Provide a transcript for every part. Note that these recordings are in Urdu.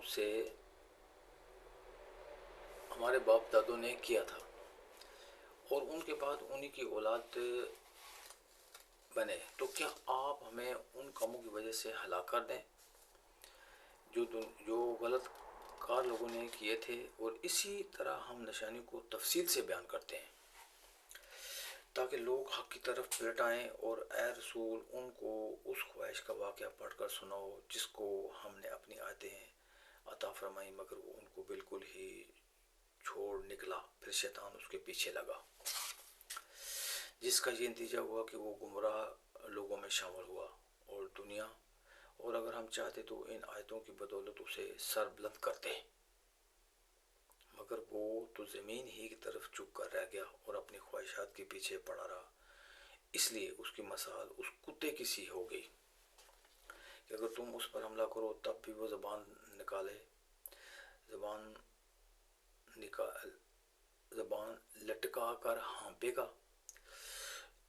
دعاؤں سے ہمارے باپ دادوں نے کیا تھا، اور ان کے بعد انہی کی اولاد بنے، تو کیا آپ ہمیں ان کاموں کی وجہ سے ہلاک کر دیں جو غلط کار لوگوں نے کیے تھے؟ اور اسی طرح ہم نشانی کو تفصیل سے بیان کرتے ہیں تاکہ لوگ حق کی طرف پلٹ آئیں، اور اے رسول ان کو اس خواہش کا واقعہ پڑھ کر سناؤ جس کو ہم نے اپنی آیتیں عطا فرمائی مگر وہ ان کو بالکل ہی چھوڑ نکلا، پھر شیطان اس کے پیچھے لگا، جس کا یہ نتیجہ ہوا کہ وہ گمراہ لوگوں میں شامل ہوا اور دنیا، اور اگر ہم چاہتے تو ان آیتوں کی بدولت اسے سر بلند کرتے، مگر وہ تو زمین ہی کی طرف جھک کر رہ گیا اور اپنی خواہشات کے پیچھے پڑا رہا، اس لیے اس کی مثال اس کتے کی سی ہو گئی کہ اگر تم اس پر حملہ کرو تب بھی وہ زبان لٹکا کر ہانپے گا،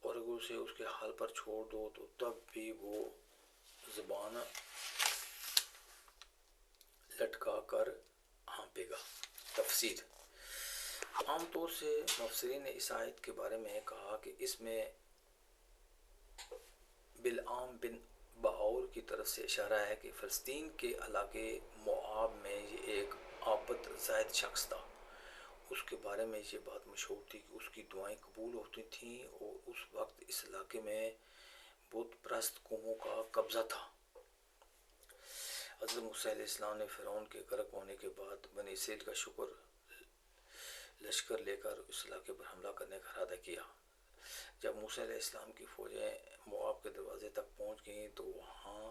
اور اگر اسے اس کے حال پر چھوڑ دو تو تب بھی وہ زبان لٹکا کر ہانپے گا۔ تفسیر: عام طور سے مفسرین نے اس آیت کے بارے میں کہا کہ اس میں بلعام بن بعور کی طرف سے اشارہ ہے کہ فلسطین کے علاقے موآب میں یہ ایک عابد زاہد شخص تھا۔ اس کے بارے میں یہ بات مشہور تھی کہ اس کی دعائیں قبول ہوتی تھیں، اور اس وقت اس علاقے میں بت پرست قوموں کا قبضہ تھا۔ حضرت موسیٰ علیہ السلام نے فرعون کے غرق ہونے کے بعد بنی اسرائیل کا لشکر لے کر اس علاقے پر حملہ کرنے کا ارادہ کیا۔ جب موسیٰ علیہ السلام کی فوجیں موآب کے دروازے تک پہنچ گئیں تو وہاں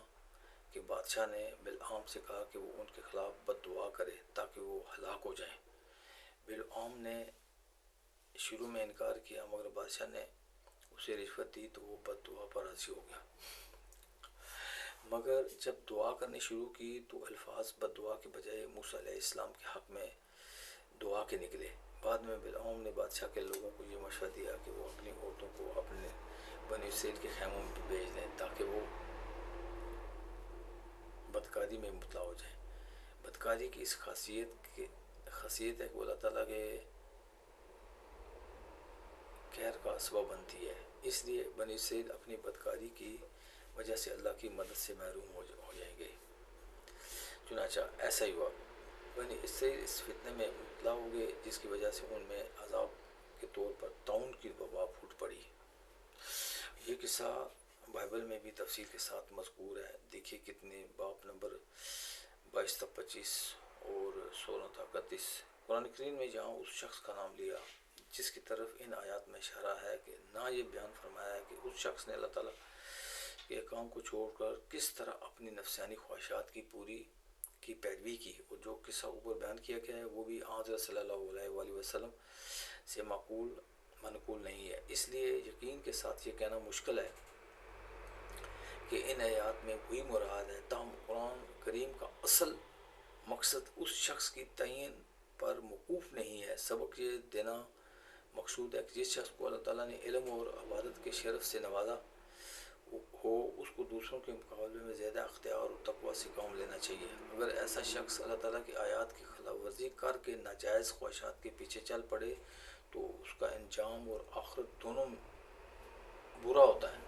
کے بادشاہ نے بلعام سے کہا کہ وہ ان کے خلاف بد دعا کرے تاکہ وہ ہلاک ہو جائیں۔ بلعام نے شروع میں انکار کیا، مگر بادشاہ نے اسے رشوت دی تو وہ بد دعا پر راضی ہو گیا، مگر جب دعا کرنی شروع کی تو الفاظ بد دعا کے بجائے موسیٰ علیہ السلام کے حق میں دعا کے نکلے۔ بعد میں بلعام نے بادشاہ کے لوگوں کو یہ مشورہ دیا کہ وہ اپنی عورتوں کو اپنے بنی اسرائیل کے خیموں میں بھیج دیں تاکہ وہ بدکاری میں مبتلا ہو جائیں۔ بدکاری کی اس خاصیت ہے کہ وہ اللہ تعالیٰ کے قہر کا سبب بنتی ہے، اس لیے بنی اسرائیل اپنی بدکاری کی وجہ سے اللہ کی مدد سے محروم ہو جائیں گے۔ چنانچہ ایسا ہی ہوا، بنی اسرائیل اس فتنے میں مبتلا ہو گئے جس کی وجہ سے ان میں عذاب کے طور پر طاعون کی وبا پھوٹ پڑی۔ یہ قصہ بائبل میں بھی تفصیل کے ساتھ مذکور ہے، دیکھیے کتنے باب نمبر 22 تا 25 اور 16 تا 31۔ قرآن کریم میں جہاں اس شخص کا نام لیا جس کی طرف ان آیات میں اشارہ ہے کہ نہ یہ بیان فرمایا ہے کہ اس شخص نے اللہ تعالیٰ کے احکام کو چھوڑ کر کس طرح اپنی نفسانی خواہشات کی پیروی کی، اور جو قصہ اوپر بیان کیا گیا ہے وہ بھی حضرت صلی اللہ علیہ وآلہ وسلم سے منقول نہیں ہے، اس لیے یقین کے ساتھ یہ کہنا مشکل ہے کہ ان آیات میں وہی مراد ہے۔ تاہم قرآن کریم کا اصل مقصد اس شخص کی تعین پر موقوف نہیں ہے، سبق یہ دینا مقصود ہے کہ جس شخص کو اللہ تعالیٰ نے علم اور عبادت کے شرف سے نوازا ہو اس کو دوسروں کے مقابلے میں زیادہ اختیار اور تقویٰ سے کام لینا چاہیے۔ اگر ایسا شخص اللہ تعالیٰ کی آیات کی خلاف ورزی کر کے ناجائز خواہشات کے پیچھے چل پڑے تو اس کا انجام اور آخرت دونوں برا ہوتا ہے۔